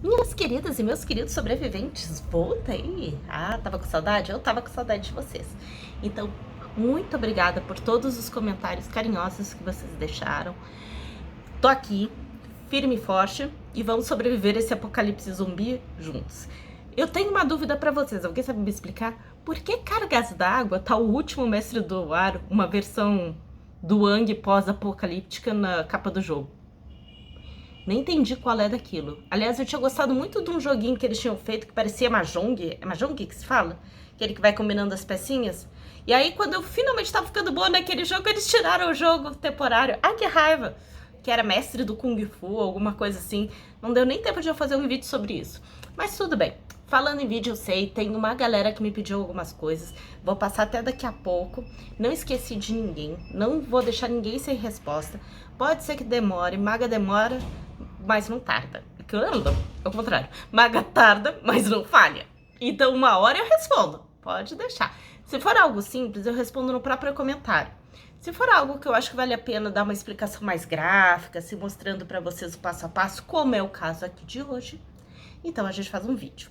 Minhas queridas e meus queridos sobreviventes, voltei! Ah, tava com saudade? Eu tava com saudade de vocês. Então, muito obrigada por todos os comentários carinhosos que vocês deixaram. Tô aqui, firme e forte, e vamos sobreviver esse apocalipse zumbi juntos. Eu tenho uma dúvida pra vocês, alguém sabe me explicar? Por que Cargas d'Água tá o último mestre do ar, uma versão do Wang pós-apocalíptica na capa do jogo? Nem entendi qual é daquilo. Aliás, eu tinha gostado muito de um joguinho que eles tinham feito que parecia Mahjong. É Mahjong que se fala? Aquele que vai combinando as pecinhas. E aí, quando eu finalmente tava ficando boa naquele jogo, eles tiraram o jogo temporário. Ai, que raiva! Que era mestre do Kung Fu, alguma coisa assim. Não deu nem tempo de eu fazer um vídeo sobre isso. Mas tudo bem. Falando em vídeo, eu sei, tem uma galera que me pediu algumas coisas. Vou passar até daqui a pouco. Não esqueci de ninguém. Não vou deixar ninguém sem resposta. Pode ser que demore. Maga demora, mas não tarda. Ao contrário. Maga tarda, mas não falha. Então, uma hora eu respondo. Pode deixar. Se for algo simples, eu respondo no próprio comentário. Se for algo que eu acho que vale a pena dar uma explicação mais gráfica, se mostrando para vocês o passo a passo, como é o caso aqui de hoje, então a gente faz um vídeo.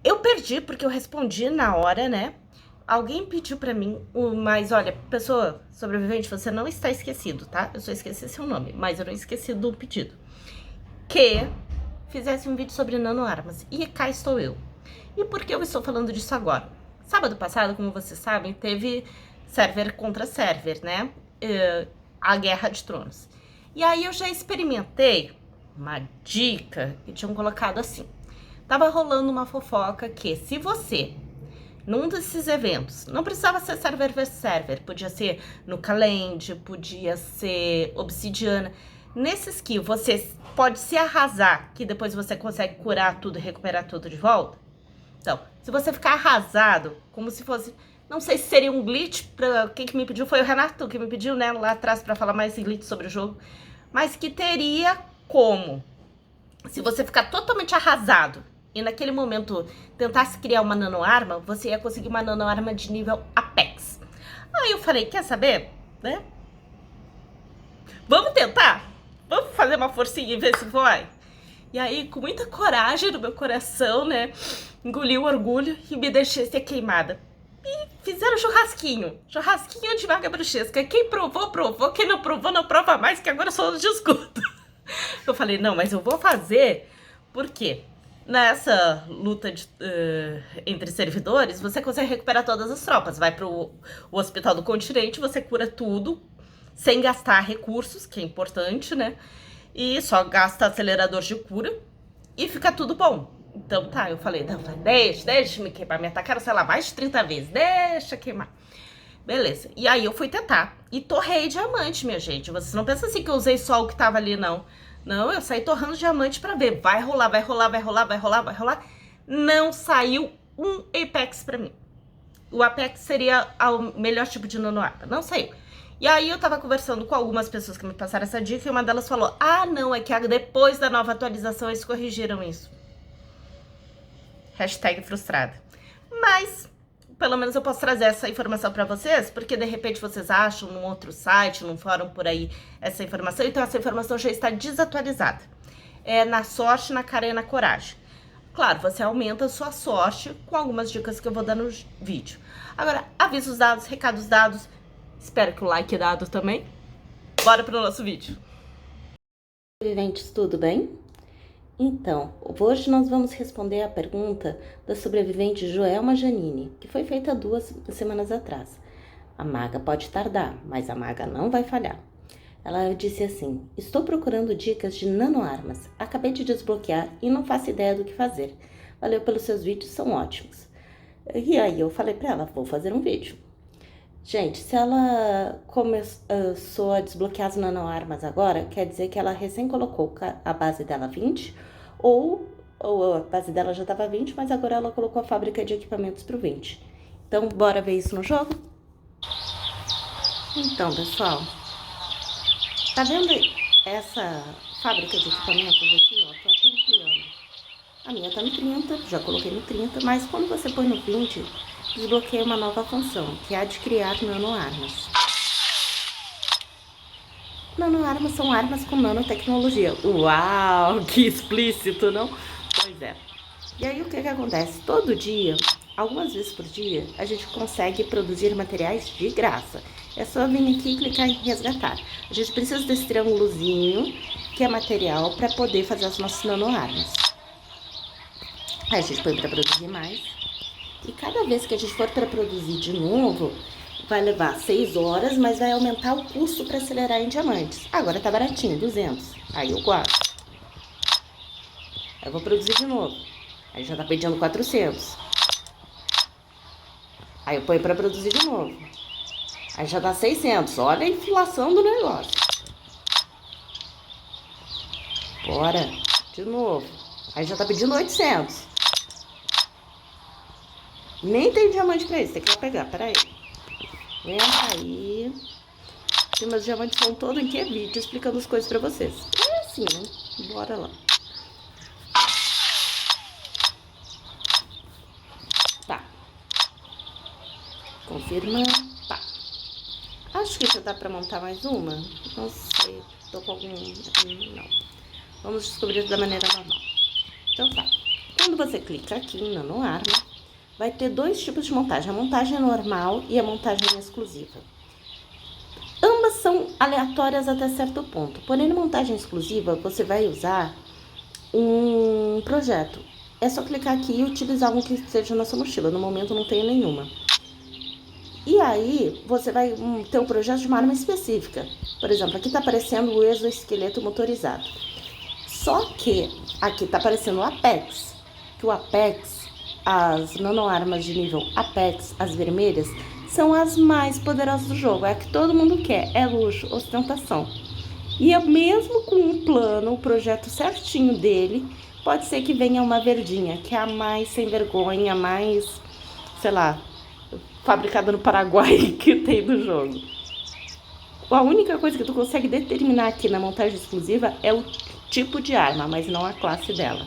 Eu perdi porque eu respondi na hora, né? Alguém pediu pra mim, mas olha, pessoa sobrevivente, você não está esquecido, tá? Eu só esqueci seu nome, mas eu não esqueci do pedido. Que fizesse um vídeo sobre nanoarmas. E cá estou eu. E por que eu estou falando disso agora? Sábado passado, como vocês sabem, teve server contra server, né? A Guerra de Tronos. E aí eu já experimentei uma dica que tinham colocado assim. Tava rolando uma fofoca que se você, num desses eventos, não precisava ser server versus server, podia ser no Calend, podia ser Obsidiana, nesses que você pode se arrasar, que depois você consegue curar tudo e recuperar tudo de volta. Então, se você ficar arrasado, como se fosse, não sei se seria um glitch, quem que me pediu foi o Renato que me pediu, né, lá atrás pra falar mais glitch sobre o jogo, mas que teria como, se você ficar totalmente arrasado, e naquele momento tentasse criar uma nanoarma, você ia conseguir uma nanoarma de nível Apex. Aí eu falei, quer saber, né? Vamos tentar? Vamos fazer uma forcinha e ver se vai? E aí, com muita coragem no meu coração, né? Engoli o orgulho e me deixei ser queimada. E fizeram churrasquinho. Churrasquinho de vaga bruxesca. Quem provou, provou. Quem não provou, não prova mais, que agora eu sou de escudo. Eu falei, não, mas eu vou fazer. Por quê? Nessa luta entre servidores, você consegue recuperar todas as tropas. Vai pro o Hospital do Continente, você cura tudo, sem gastar recursos, que é importante, né? E só gasta acelerador de cura e fica tudo bom. Então tá, eu falei, não, deixa me queimar. Me atacaram, sei lá, mais de 30 vezes. Deixa queimar. Beleza. E aí eu fui tentar. E torrei diamante, minha gente. Vocês não pensam assim que eu usei só o que tava ali, não. Não, eu saí torrando diamante pra ver. Vai rolar, vai rolar, vai rolar, vai rolar, vai rolar. Não saiu um Apex pra mim. O Apex seria o melhor tipo de nanoarma. Não saiu. E aí eu tava conversando com algumas pessoas que me passaram essa dica e uma delas falou, ah, não, é que depois da nova atualização eles corrigiram isso. Hashtag frustrada. Mas, pelo menos eu posso trazer essa informação pra vocês, porque de repente vocês acham num outro site, num fórum por aí, essa informação, então essa informação já está desatualizada. É na sorte, na cara e na coragem. Claro, você aumenta a sua sorte com algumas dicas que eu vou dar no vídeo. Agora, avisos dados, recados dados, espero que o like dado também. Bora pro nosso vídeo. Sobreviventes, tudo bem? Então, hoje nós vamos responder a pergunta da sobrevivente Joelma Janine, que foi feita 2 semanas atrás. A maga pode tardar, mas a maga não vai falhar. Ela disse assim, estou procurando dicas de nanoarmas. Acabei de desbloquear e não faço ideia do que fazer. Valeu pelos seus vídeos, são ótimos. E aí eu falei pra ela, vou fazer um vídeo. Gente, se ela começou a desbloquear as nanoarmas agora, quer dizer que ela recém colocou a base dela 20, ou a base dela já estava 20, mas agora ela colocou a fábrica de equipamentos para o 20. Então, bora ver isso no jogo? Então, pessoal, tá vendo essa fábrica de equipamentos aqui, ó? Tô até ampliando. A minha tá no 30, já coloquei no 30, mas quando você põe no 20, desbloqueia uma nova função, que é a de criar nanoarmas. nanoarmas são armas com nanotecnologia. Uau, que explícito, não? Pois é. E aí o que acontece? Todo dia, algumas vezes por dia, a gente consegue produzir materiais de graça. É só vir aqui e clicar em resgatar. A gente precisa desse triângulozinho, que é material para poder fazer as nossas nanoarmas. Aí a gente põe para produzir mais. E cada vez que a gente for para produzir de novo, vai levar 6 horas, mas vai aumentar o custo para acelerar em diamantes. Agora tá baratinho, 200. Aí eu guardo. Eu vou produzir de novo. Aí já tá pedindo 400. Aí eu ponho para produzir de novo. Aí já dá 600. Olha a inflação do negócio. Bora. De novo. Aí já tá pedindo 800. Nem tem diamante pra isso. Tem que ir lá pegar. Pera aí. Vem aí. E meus diamantes vão todo em que vídeo explicando as coisas pra vocês. É assim, né? Bora lá. Tá. Confirma. Tá. Acho que já dá pra montar mais uma. Não sei. Tô com algum... Não. Vamos descobrir da maneira normal. Então tá. Quando você clica aqui em nanoarma, vai ter 2 tipos de montagem. A montagem normal e a montagem exclusiva. Ambas são aleatórias até certo ponto. Porém, na montagem exclusiva, você vai usar um projeto. É só clicar aqui e utilizar um que esteja na sua mochila. No momento não tenho nenhuma. E aí, você vai ter um projeto de uma arma específica. Por exemplo, aqui está aparecendo o exoesqueleto motorizado. Só que aqui está aparecendo o Apex. Que o Apex, as nanoarmas de nível Apex, as vermelhas, são as mais poderosas do jogo. É a que todo mundo quer. É luxo, ostentação. E eu, mesmo com um plano, o projeto certinho dele, pode ser que venha uma verdinha, que é a mais sem vergonha, mais, sei lá, fabricada no Paraguai que tem do jogo. A única coisa que tu consegue determinar aqui na montagem exclusiva é o tipo de arma, mas não a classe dela.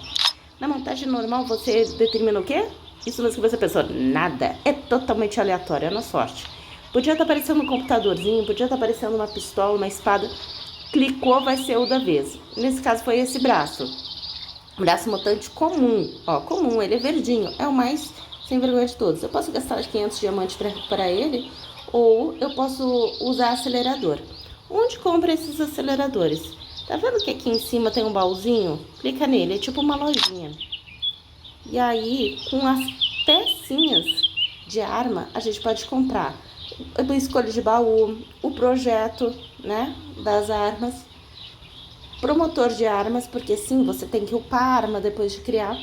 Na montagem normal, você determina o quê? Isso mesmo que você pensou, nada. É totalmente aleatório, é na sorte. Podia estar aparecendo um computadorzinho, podia estar aparecendo uma pistola, uma espada. Clicou, vai ser o da vez. Nesse caso foi esse braço. Braço mutante comum. Ó, comum, ele é verdinho. É o mais sem vergonha de todos. Eu posso gastar 500 diamantes para recuperar ele, ou eu posso usar acelerador. Onde compra esses aceleradores? Tá vendo que aqui em cima tem um baúzinho? Clica nele, é tipo uma lojinha. E aí, com as pecinhas de arma, a gente pode comprar a escolha de baú, o projeto, né, das armas, promotor de armas, porque sim, você tem que upar a arma depois de criar,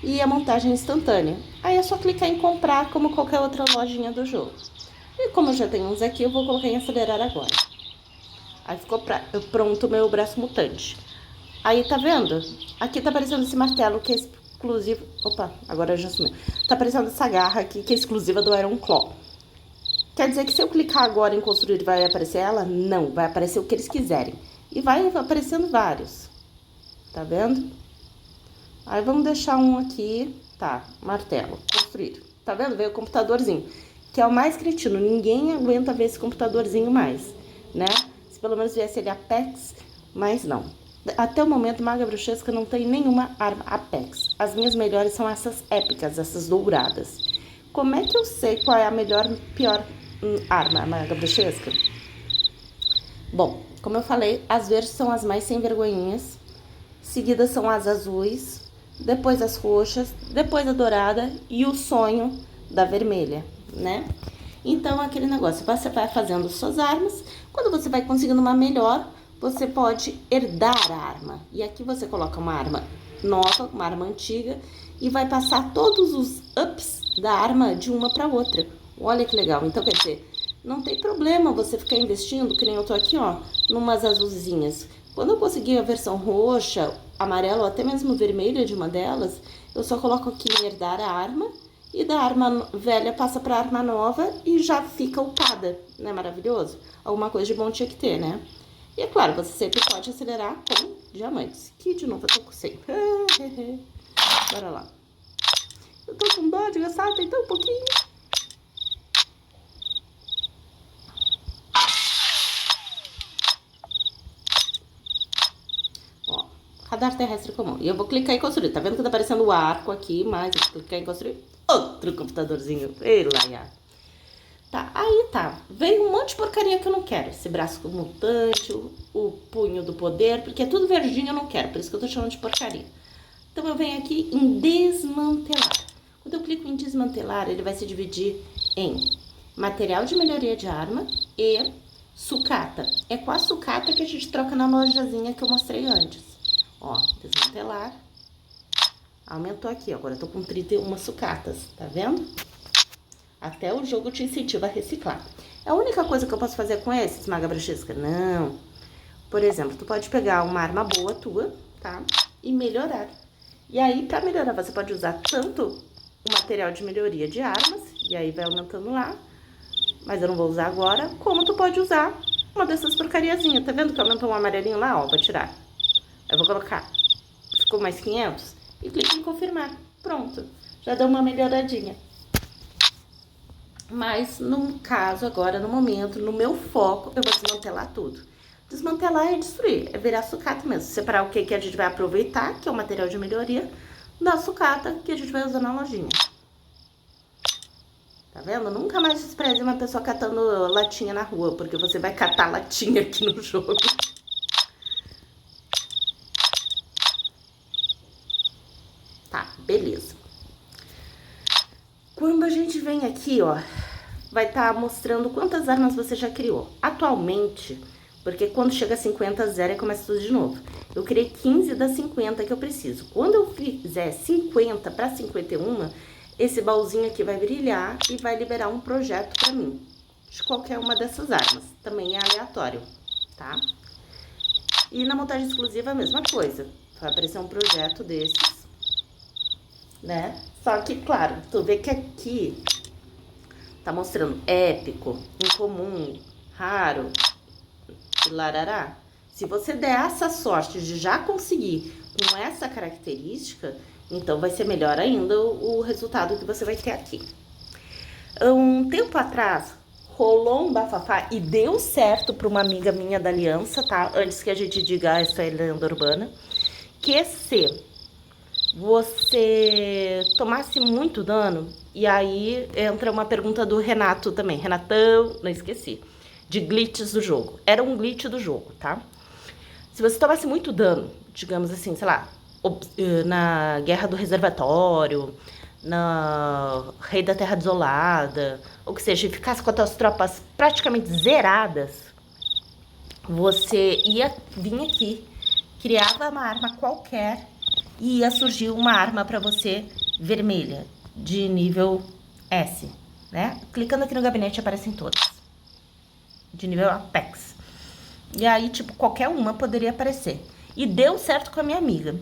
e a montagem instantânea. Aí é só clicar em comprar como qualquer outra lojinha do jogo. E como eu já tenho uns aqui, eu vou colocar em acelerar agora. Aí ficou pronto o meu braço mutante. Aí tá vendo? Aqui tá aparecendo esse martelo que é exclusivo. Opa, agora eu já sumiu. Tá aparecendo essa garra aqui que é exclusiva do Iron Claw. Quer dizer que se eu clicar agora em construir, vai aparecer ela? Não, vai aparecer o que eles quiserem. E vai aparecendo vários. Tá vendo? Aí vamos deixar um aqui. Tá, martelo, construir. Tá vendo? Veio o computadorzinho. Que é o mais cretino. Ninguém aguenta ver esse computadorzinho mais, né? Se pelo menos viesse ele Apex, mas não. Até o momento, Maga Bruxesca não tem nenhuma arma Apex. As minhas melhores são essas épicas, essas douradas. Como é que eu sei qual é a melhor, pior arma, Maga Bruxesca? Bom, como eu falei, as verdes são as mais sem vergonhinhas. Seguidas são as azuis, depois as roxas, depois a dourada e o sonho da vermelha, né? Então, aquele negócio, você vai fazendo suas armas. Quando você vai conseguindo uma melhor, você pode herdar a arma. E aqui você coloca uma arma nova, uma arma antiga, e vai passar todos os ups da arma de uma para outra. Olha que legal. Então, quer dizer, não tem problema você ficar investindo, que nem eu tô aqui, ó, numas azulzinhas. Quando eu conseguir a versão roxa, amarela ou até mesmo vermelha de uma delas, eu só coloco aqui em herdar a arma, e da arma velha passa para arma nova e já fica upada, não é maravilhoso? Alguma coisa de bom tinha que ter, né? E é claro, você sempre pode acelerar com diamantes, que de novo eu tô com 100. Bora lá. Eu tô com dó de gastar, tem tão pouquinho. Radar terrestre comum. E eu vou clicar em construir. Tá vendo que tá aparecendo o arco aqui, mas eu vou clicar em construir outro computadorzinho. Ei, lá, tá, aí tá. Veio um monte de porcaria que eu não quero. Esse braço mutante, o punho do poder, porque é tudo verdinho, eu não quero. Por isso que eu tô chamando de porcaria. Então eu venho aqui em desmantelar. Quando eu clico em desmantelar, ele vai se dividir em material de melhoria de arma e sucata. É com a sucata que a gente troca na lojazinha que eu mostrei antes. Ó, desmantelar. Aumentou aqui, agora eu tô com 31 sucatas, tá vendo? Até o jogo te incentiva a reciclar. É a única coisa que eu posso fazer com esse, esmaga Branchisca? Não. Por exemplo, tu pode pegar uma arma boa tua, tá? E melhorar. E aí, pra melhorar, você pode usar tanto o material de melhoria de armas, e aí vai aumentando lá, mas eu não vou usar agora, como tu pode usar uma dessas porcariazinhas. Tá vendo que aumentou um amarelinho lá? Ó, vou tirar. Eu vou colocar. Ficou mais 500? E clique em confirmar. Pronto. Já deu uma melhoradinha. Mas, no caso, agora, no momento, no meu foco, eu vou desmantelar tudo. Desmantelar é destruir, é virar sucata mesmo. Separar o que a gente vai aproveitar, que é o material de melhoria, da sucata que a gente vai usar na lojinha. Tá vendo? Nunca mais despreze uma pessoa catando latinha na rua, porque você vai catar latinha aqui no jogo. Tá, beleza. Quando a gente vem aqui, ó, vai estar mostrando quantas armas você já criou. Atualmente, porque quando chega a 50, zero e começa tudo de novo. Eu criei 15 das 50 que eu preciso. Quando eu fizer 50 para 51, esse baúzinho aqui vai brilhar e vai liberar um projeto para mim. De qualquer uma dessas armas. Também é aleatório, tá? E na montagem exclusiva a mesma coisa. Vai aparecer um projeto desses, né? Só que, claro, tu vê que aqui tá mostrando épico, incomum, raro e larará. Se você der essa sorte de já conseguir com essa característica, então vai ser melhor ainda o resultado que você vai ter aqui. Um tempo atrás, rolou um bafafá e deu certo para uma amiga minha da Aliança, tá? Antes que a gente diga essa é lenda urbana, que se você tomasse muito dano, e aí entra uma pergunta do Renato também. Renatão, não esqueci. De glitches do jogo. Era um glitch do jogo, tá? Se você tomasse muito dano, digamos assim, sei lá, na Guerra do Reservatório, na Rei da Terra Desolada, ou que seja, ficasse com as tuas tropas praticamente zeradas, você ia vir aqui, criava uma arma qualquer e ia surgir uma arma para você vermelha, de nível S, né? Clicando aqui no gabinete aparecem todas. De nível Apex. E aí, tipo, qualquer uma poderia aparecer. E deu certo com a minha amiga.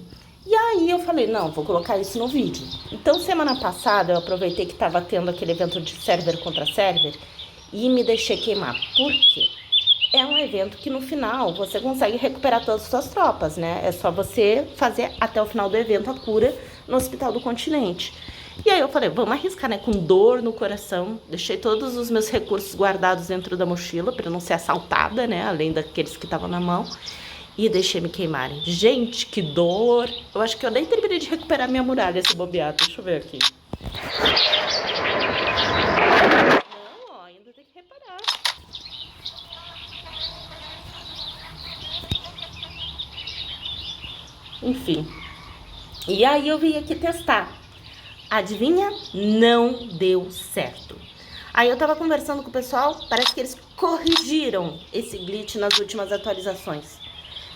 E aí eu falei, não, vou colocar isso no vídeo. Então, semana passada, eu aproveitei que tava tendo aquele evento de server contra server e me deixei queimar. Por quê? É um evento que no final você consegue recuperar todas as suas tropas, né? É só você fazer até o final do evento a cura no Hospital do Continente. E aí eu falei, vamos arriscar, né? Com dor no coração. Deixei todos os meus recursos guardados dentro da mochila para não ser assaltada, né? Além daqueles que estavam na mão. E deixei me queimarem. Gente, que dor! Eu acho que eu nem terminei de recuperar minha muralha, se bobear. Deixa eu ver aqui. Não, ó, ainda tem que reparar. Enfim. E aí eu vim aqui testar. Adivinha? Não deu certo. Aí eu tava conversando com o pessoal, parece que eles corrigiram esse glitch nas últimas atualizações.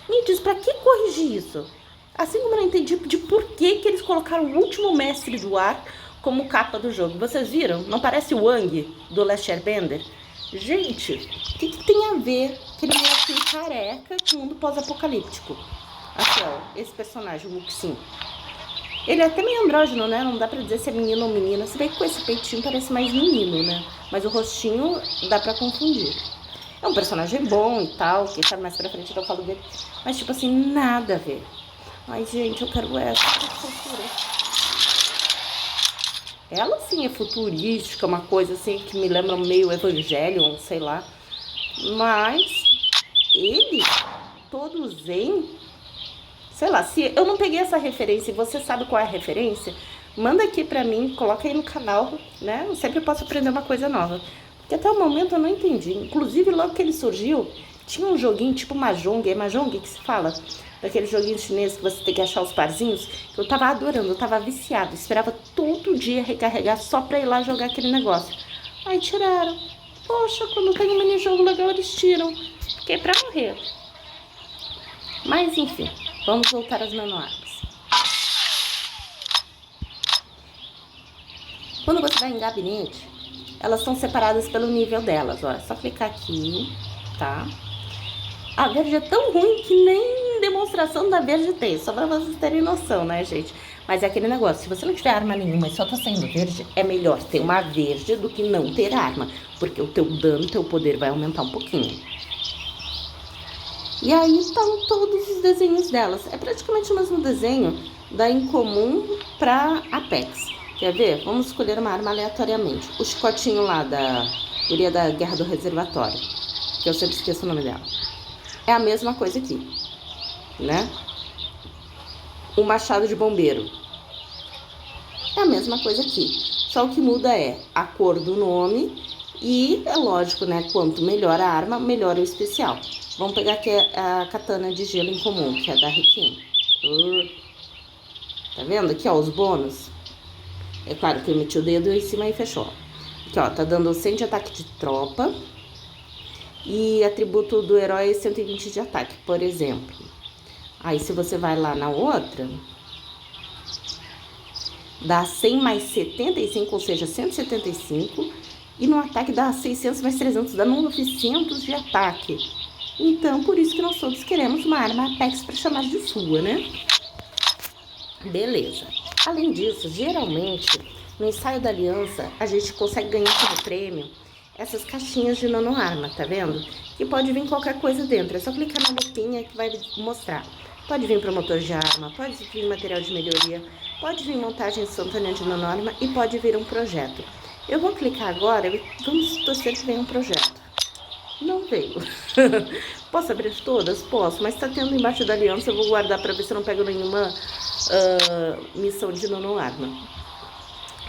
Me diz, pra que corrigir isso? Assim como eu não entendi de por que eles colocaram o último mestre do ar como capa do jogo. Vocês viram? Não parece o Wang do Last Airbender? Gente, o que tem a ver aquele molequinho careca com o mundo pós-apocalíptico? Aqui, ó, esse personagem, o Muxin. Ele é até meio andrógeno, né? Não dá pra dizer se é menino ou menina. Se bem que com esse peitinho parece mais menino, né? Mas o rostinho dá pra confundir. É um personagem bom e tal. Quem sabe mais pra frente eu falo dele. Mas, tipo assim, nada a ver. Ai, gente, eu quero essa. Ela, sim, é futurística. Uma coisa, assim, que me lembra meio Evangelion, sei lá. Mas ele, todo zen, sei lá, se eu não peguei essa referência e você sabe qual é a referência, manda aqui pra mim, coloca aí no canal, né? Eu sempre posso aprender uma coisa nova. Porque até o momento eu não entendi. Inclusive, logo que ele surgiu, tinha um joguinho tipo Mahjong, é Mahjong que se fala? Daquele joguinho chinês que você tem que achar os parzinhos, que eu tava adorando, eu tava viciado, esperava todo dia recarregar só pra ir lá jogar aquele negócio. Aí tiraram. Poxa, quando tem um mini-jogo legal eles tiram. Fiquei pra morrer. Mas enfim, vamos voltar às nanoarmas. Quando você vai em gabinete, elas são separadas pelo nível delas. Ó, é só clicar aqui, tá? A verde é tão ruim que nem demonstração da verde tem. Só pra vocês terem noção, né, gente? Mas é aquele negócio, se você não tiver arma nenhuma e só tá saindo verde, é melhor ter uma verde do que não ter arma. Porque o teu dano, teu poder vai aumentar um pouquinho. E aí estão todos os desenhos delas. É praticamente o mesmo desenho da Incomum pra Apex. Quer ver? Vamos escolher uma arma aleatoriamente. O chicotinho lá da guria da Guerra do Reservatório, que eu sempre esqueço o nome dela. É a mesma coisa aqui, né? O machado de bombeiro. É a mesma coisa aqui. Só o que muda é a cor do nome e, é lógico, né? Quanto melhor a arma, melhor o especial. Vamos pegar aqui a katana de gelo Incomum, que é da Rikin. Tá vendo aqui, ó, os bônus? É claro que eu meti o dedo em cima e fechou. Aqui, ó, tá dando 100 de ataque de tropa. E atributo do herói 120 de ataque, por exemplo. Aí, se você vai lá na outra, dá 100 mais 75, ou seja, 175. E no ataque dá 600 mais 300, dá 900 de ataque. Então, por isso que nós todos queremos uma arma Apex para chamar de sua, né? Beleza. Além disso, geralmente, no ensaio da aliança, a gente consegue ganhar como prêmio essas caixinhas de nanoarma, tá vendo? Que pode vir qualquer coisa dentro, é só clicar na lupinha que vai mostrar. Pode vir promotor de arma, pode vir material de melhoria, pode vir montagem instantânea de nanoarma e pode vir um projeto. Eu vou clicar agora e vamos torcer que venha um projeto. Não veio. Posso abrir todas? Posso, mas tá tendo embaixo da aliança, eu vou guardar pra ver se eu não pego nenhuma missão de nanoarma.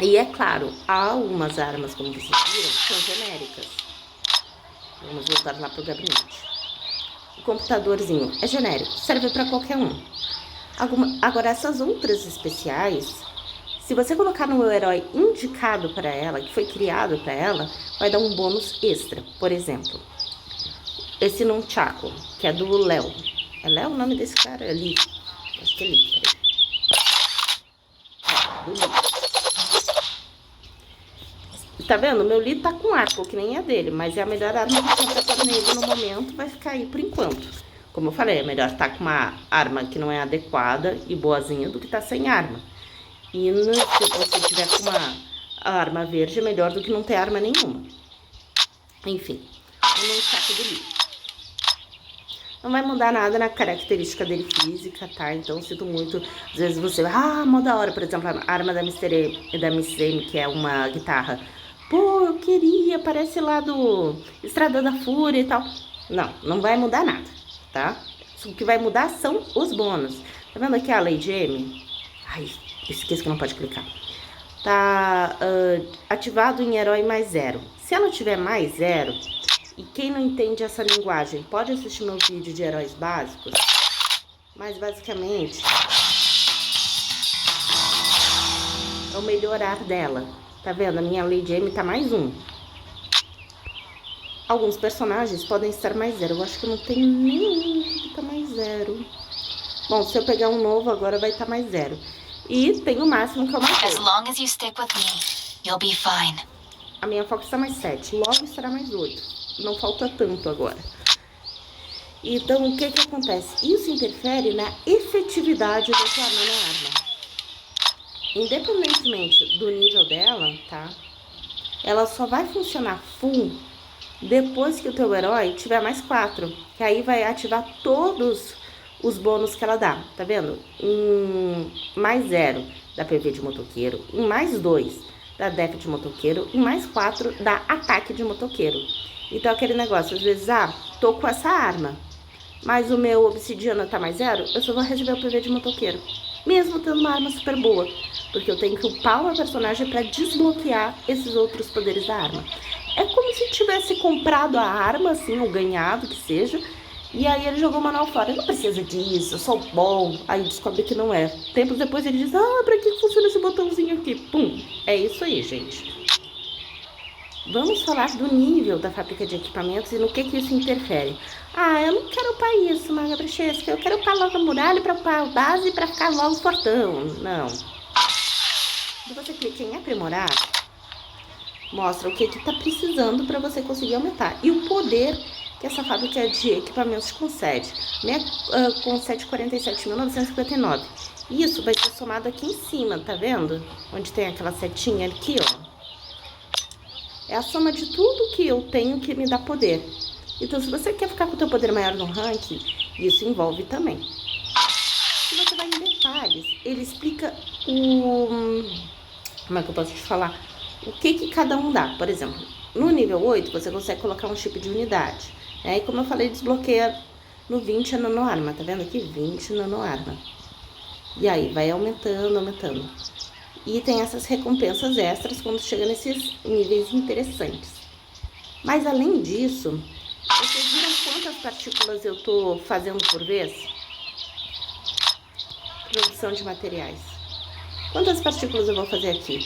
E é claro, há algumas armas, como vocês viram, que são genéricas. Vamos voltar lá pro gabinete. O computadorzinho é genérico, serve para qualquer um. Agora, essas outras especiais, se você colocar no herói indicado para ela, que foi criado para ela, vai dar um bônus extra. Por exemplo, esse Nunchaku, que é do Léo. É Léo o nome desse cara? É Lee. Acho que é Lee, peraí. Do Lee. Tá vendo? Meu Lee tá com arco, que nem é dele, mas é a melhor arma que tem pra pôr nele no momento, vai ficar aí por enquanto. Como eu falei, é melhor estar com uma arma que não é adequada e boazinha do que tá sem arma. E se você tiver com uma arma verde, é melhor do que não ter arma nenhuma. Enfim, o Nunchaku do Lee. Não vai mudar nada na característica dele física, tá? Então, sinto muito. Às vezes você... mó da hora, por exemplo, a arma da Mr. M, da Miss M, que é uma guitarra. Pô, eu queria, parece lá do Estrada da Fúria e tal. Não, não vai mudar nada, tá? O que vai mudar são os bônus. Tá vendo aqui a Lady M? Ai, esqueci que não pode clicar. Tá ativado em herói mais 0. Se ela tiver mais 0, e quem não entende essa linguagem, pode assistir meu vídeo de heróis básicos. Mas basicamente, é o melhorar dela. Tá vendo? A minha Lady M tá mais 1. Alguns personagens podem estar mais 0. Eu acho que não tem nenhum que tá mais 0. Bom, se eu pegar um novo, agora vai estar mais 0. E tem o máximo que é o mais 8. As long as you stick with me, you'll be fine. A minha foco está mais 7. Logo estará mais 8. Não falta tanto agora. Então, o que acontece? Isso interfere na efetividade da tua nanoarma. Independentemente do nível dela, tá? Ela só vai funcionar full depois que o teu herói tiver mais 4. Que aí vai ativar todos os bônus que ela dá. Tá vendo? Mais 0 da PV de motoqueiro. Em mais 2 da def de motoqueiro. Em mais 4 da ataque de motoqueiro. Então aquele negócio, às vezes, tô com essa arma. mas o meu obsidiana tá mais 0, eu só vou receber o PV de motoqueiro. Mesmo tendo uma arma super boa. Porque eu tenho que upar uma personagem pra desbloquear esses outros poderes da arma. É como se tivesse comprado a arma, assim, ou ganhado, que seja. E aí ele jogou o manual fora. Não precisa disso, eu sou bom. Aí descobre que não é. Tempos depois ele diz, pra que funciona esse botãozinho aqui? Pum, é isso aí, gente. Vamos falar do nível da fábrica de equipamentos e no que isso interfere. Eu não quero upar isso, Maga Bruxesca. Eu quero upar logo a muralha pra upar a base pra ficar logo fortão. Não. Se você clica em aprimorar, mostra o que tá precisando para você conseguir aumentar. E o poder que essa fábrica de equipamentos concede. Concede 47.959. Isso vai ser somado aqui em cima, tá vendo? Onde tem aquela setinha aqui, ó. É a soma de tudo que eu tenho que me dá poder. Então, se você quer ficar com o teu poder maior no ranking, isso envolve também. Se você vai em detalhes, ele explica como é que eu posso te falar? O que cada um dá. Por exemplo, no nível 8, você consegue colocar um chip de unidade. E como eu falei, desbloqueia no 20 a nanoarma. Tá vendo aqui? 20 nanoarma. E aí, vai aumentando, aumentando. E tem essas recompensas extras quando chega nesses níveis interessantes. Mas além disso, vocês viram quantas partículas eu tô fazendo por vez? Produção de materiais. Quantas partículas eu vou fazer aqui?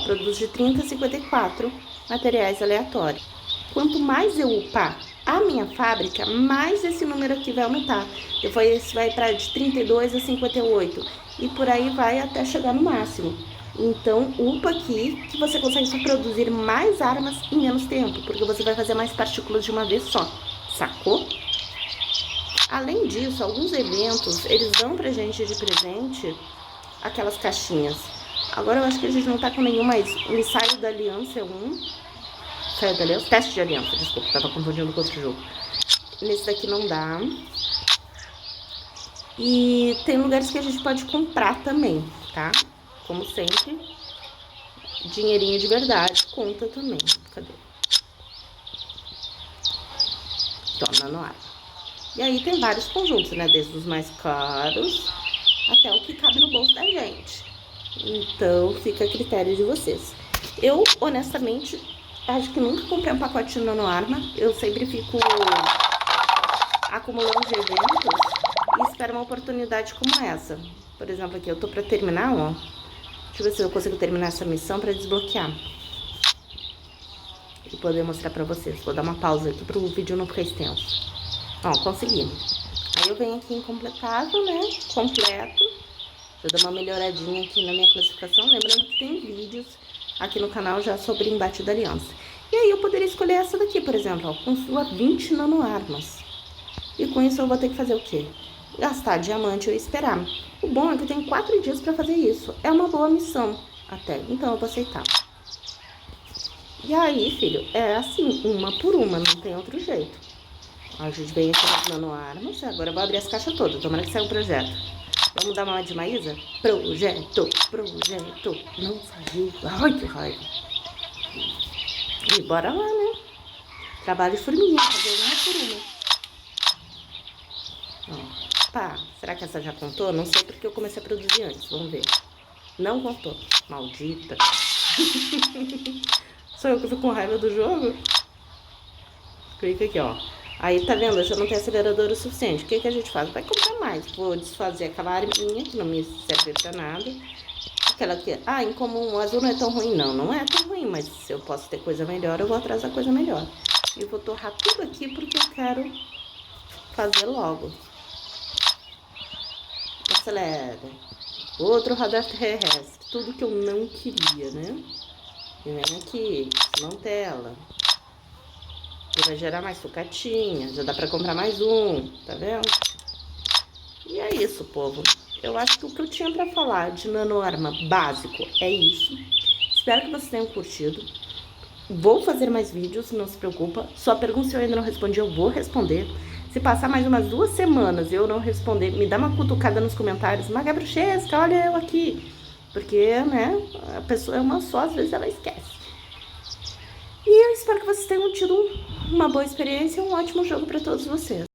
Produz de 30 a 54 materiais aleatórios. Quanto mais eu upar a minha fábrica, mais esse número aqui vai aumentar. Depois esse vai para de 32 a 58. E por aí vai até chegar no máximo. Então, upa aqui que você consegue só produzir mais armas em menos tempo. Porque você vai fazer mais partículas de uma vez só. Sacou? Além disso, alguns eventos, eles dão pra gente de presente aquelas caixinhas. Agora eu acho que a gente não tá com nenhum, mas o ensaio da aliança é um. Ensaio da aliança? Teste de aliança, desculpa, tava confundindo com outro jogo. Nesse daqui não dá. E tem lugares que a gente pode comprar também, tá? Como sempre, dinheirinho de verdade conta também. Cadê? Toma no ar. E aí tem vários conjuntos, né? Desde os mais caros até o que cabe no bolso da gente. Então, fica a critério de vocês. Eu, honestamente, acho que nunca comprei um pacote de nanoarma. Eu sempre fico acumulando de eventos e espero uma oportunidade como essa. Por exemplo, aqui eu tô pra terminar, ó. Deixa eu ver se eu consigo terminar essa missão pra desbloquear. E poder mostrar pra vocês. Vou dar uma pausa aqui pro vídeo não ficar extenso. Ó, consegui. Aí eu venho aqui em completado, né? Completo. Vou dar uma melhoradinha aqui na minha classificação. Lembrando que tem vídeos aqui no canal já sobre embate da aliança. E aí eu poderia escolher essa daqui, por exemplo, ó. Consua 20 nanoarmas. E com isso eu vou ter que fazer o quê? Gastar diamante ou esperar. O bom é que eu tenho 4 dias pra fazer isso. É uma boa missão até. Então eu vou aceitar. E aí, filho, é assim, uma por uma, não tem outro jeito. A gente veio aqui nas nanoarmas. Agora eu vou abrir as caixas todas. Tomara que saia um projeto. Vamos dar uma de Maísa? Projeto, projeto. Não saiu. Ai, que raiva. E bora lá, né? Trabalho de formiguinha, fazer uma por uma. Ó, pá, será que essa já contou? Não sei porque eu comecei a produzir antes. Vamos ver. Não contou. Maldita. Sou eu que fico com raiva do jogo? Clica aqui, ó. Aí, tá vendo? Eu já não tenho acelerador o suficiente. O que a gente faz? Vai comprar mais. Vou desfazer aquela arminha, que não me serve pra nada. Aquela aqui. Em comum, o azul não é tão ruim. Não, não é tão ruim. Mas se eu posso ter coisa melhor, eu vou atrás da coisa melhor. E vou torrar tudo aqui porque eu quero fazer logo. Acelera. Outro radar terrestre. Tudo que eu não queria, né? E vem aqui. Não tela. E vai gerar mais sucatinha. Já dá pra comprar mais um. Tá vendo? E é isso, povo. Eu acho que o que eu tinha pra falar de nanoarma básico é isso. Espero que vocês tenham curtido. Vou fazer mais vídeos, não se preocupa. Só pergunta se eu ainda não respondi, eu vou responder. Se passar mais umas 2 semanas e eu não responder, me dá uma cutucada nos comentários. Maga Bruxesca, olha eu aqui. Porque, né, a pessoa é uma só, às vezes ela esquece. E eu espero que vocês tenham tido uma boa experiência e um ótimo jogo para todos vocês.